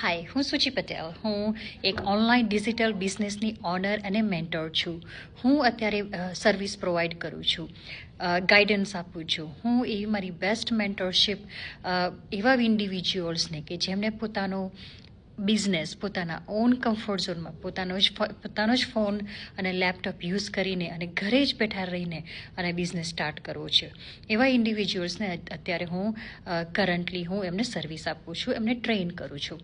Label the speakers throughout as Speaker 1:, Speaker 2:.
Speaker 1: હાય, હું સુચિ પટેલ. હું એક ઓનલાઈન ડિજિટલ બિઝનેસની ઓનર અને મેન્ટર છું. હું અત્યારે સર્વિસ પ્રોવાઈડ કરું છું, ગાઈડન્સ આપું છું. હું એવી મારી બેસ્ટ મેન્ટરશિપ એવા ઇન્ડિવિજ્યુઅલ્સને કે જેમને પોતાનો બિઝનેસ પોતાના ઓન કમ્ફર્ટ ઝોનમાં પોતાનો જ ફોન અને લેપટોપ યુઝ કરીને અને ઘરે જ બેઠા રહીને અને બિઝનેસ સ્ટાર્ટ કરવો છે, એવા ઇન્ડિવિજ્યુઅલ્સને અત્યારે હું કરન્ટલી હું એમને સર્વિસ આપું છું, એમને ટ્રેન કરું છું.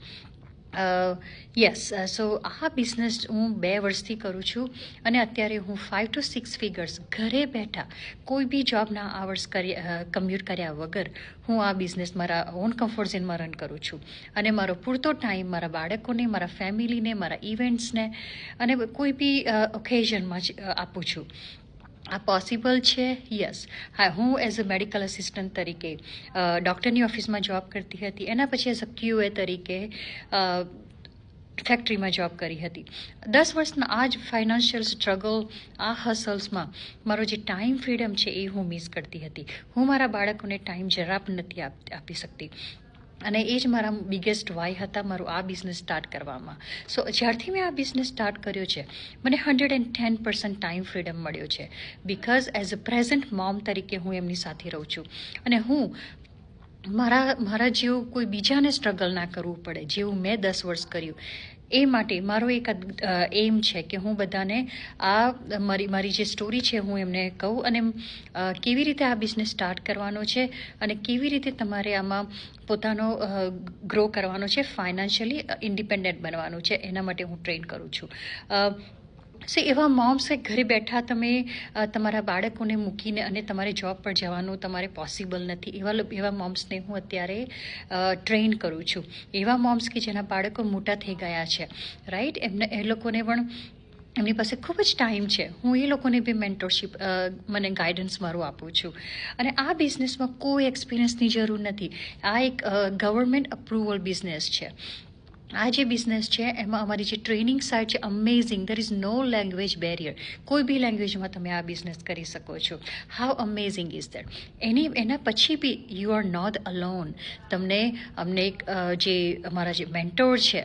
Speaker 1: યસ, સો આ બિઝનેસ હું 2 વર્ષથી કરું છું અને અત્યારે હું 5 to 6 ફિગર્સ ઘરે બેઠા કોઈ બી જોબના આવર્સ કમ્યુટ કર્યા વગર હું આ બિઝનેસ મારા ઓન કમ્ફર્ટ ઝોનમાં રન કરું છું. અને મારો પૂરતો ટાઈમ મારા બાળકોને, મારા ફેમિલીને, મારા ઇવેન્ટ્સને અને કોઈ બી ઓકેઝનમાં જ આપું છું. આ પોસિબલ છે? યસ. હા, હું એઝ અ મેડિકલ આસિસ્ટન્ટ તરીકે ડૉક્ટરની ઓફિસમાં જોબ કરતી હતી. એના પછી એઝ અ QA તરીકે ફેક્ટરીમાં જોબ કરી હતી. 10 વર્ષના આ જ ફાઇનાન્શિયલ સ્ટ્રગલ, આ હસલ્સમાં મારો જે ટાઈમ ફ્રીડમ છે એ હું મિસ કરતી હતી. હું મારા બાળકોને ટાઈમ જરા પણ નથી આપી શકતી. અને એ જ મારા બિગેસ્ટ વાય હતા મારું આ બિઝનેસ સ્ટાર્ટ કરવામાં. સો જ્યારથી મેં આ બિઝનેસ સ્ટાર્ટ કર્યો છે મને 110% ટાઈમ ફ્રીડમ મળ્યો છે, because as a present mom તરીકે હું એમની સાથે રહું છું. અને હું મારા જેવું કોઈ બીજાને સ્ટ્રગલ ના કરવું પડે જેવું મેં 10 વર્ષ કર્યું. એ માટે મારો એક એમ છે કે હું બધાને આ મારી જે સ્ટોરી છે હું એમને કહું અને કેવી રીતે આ બિઝનેસ સ્ટાર્ટ કરવાનો છે અને કેવી રીતે તમારે આમાં પોતાનો ગ્રો કરવાનો છે, ફાઇનાન્શિયલી ઇન્ડિપેન્ડન્ટ બનવાનું છે, એના માટે હું ટ્રેન કરું છું. સો એવા મોમ્સ ઘરે બેઠા તમે તમારા બાળકોને મૂકીને અને તમારે જોબ પર જવાનું તમારે પોસિબલ નથી, એવા મોમ્સને હું અત્યારે ટ્રેન કરું છું. એવા મોમ્સ કે જેના બાળકો મોટા થઈ ગયા છે, રાઈટ, એ લોકોને પણ એમની પાસે ખૂબ જ ટાઈમ છે. હું એ લોકોને બી મેન્ટરશિપ મને ગાઈડન્સ મારું આપું છું. અને આ બિઝનેસમાં કોઈ એક્સપિરિયન્સની જરૂર નથી. આ એક ગવર્મેન્ટ અપ્રુવલ બિઝનેસ છે. આ જે બિઝનેસ છે એમાં અમારી જે ટ્રેનિંગ સાઇટ છે amazing. There is no language barrier. કોઈ બી લેંગ્વેજમાં તમે આ બિઝનેસ કરી શકો છો. How amazing is that. એના પછી બી યુ આર નોટ અલોન. અમને જે અમારા જે મેન્ટોર છે,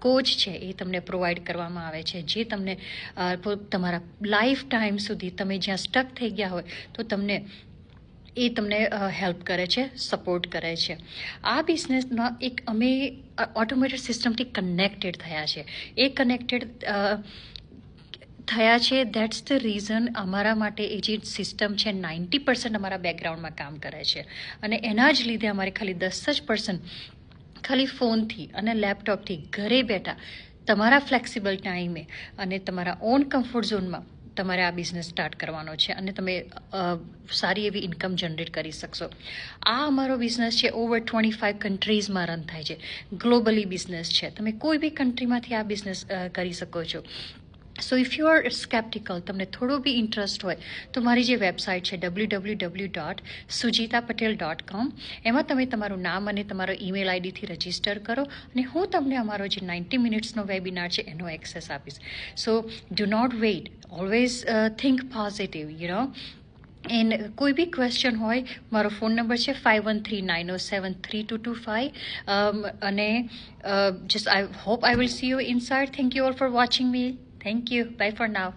Speaker 1: કોચ છે, એ તમને પ્રોવાઈડ કરવામાં આવે છે, જે તમને તમારા લાઈફ ટાઈમ સુધી તમે જ્યાં સ્ટક થઈ ગયા હોય તો તમને હેલ્પ કરે છે, સપોર્ટ કરે છે. આ બિઝનેસમાં અમે ઓટોમેટેડ સિસ્ટમથી કનેક્ટેડ થયા છે. એ કનેક્ટેડ થયા છે, દેટ્સ ધ રીઝન અમારા માટે એ જે સિસ્ટમ છે 90% અમારા બેકગ્રાઉન્ડમાં કામ કરે છે. અને એના જ લીધે અમારે ખાલી 10% ખાલી ફોનથી અને લેપટોપથી ઘરે બેઠા તમારા ફ્લેક્સિબલ ટાઈમે અને તમારા ઓન કમ્ફર્ટ ઝોનમાં તમારે આ બિઝનેસ સ્ટાર્ટ કરવાનો છે અને તમે સારી એવી ઇન્કમ જનરેટ કરી શકશો. આ અમારો બિઝનેસ છે ઓવર 25 કન્ટ્રીઝમાં રન થાય છે. ગ્લોબલી બિઝનેસ છે. તમે કોઈ બી કન્ટ્રીમાંથી આ બિઝનેસ કરી શકો છો. સો ઇફ યુ આર સ્કેપ્ટિકલ, તમને થોડો બી ઇન્ટરેસ્ટ હોય તો મારી જે વેબસાઇટ છે www.sujitapatel.com, એમાં તમે તમારું નામ અને તમારો ઈમેલ આઈડીથી રજીસ્ટર કરો અને હું તમને અમારો જે 90 મિનિટ્સનો વેબિનાર છે એનો એક્સેસ આપીશ. So do not wait, always think positive, and કોઈ બી ક્વેશ્ચન હોય, મારો ફોન નંબર છે 5139073225. અને just I hope I will see you inside. Thank you all for watching me. Thank you. Bye for now.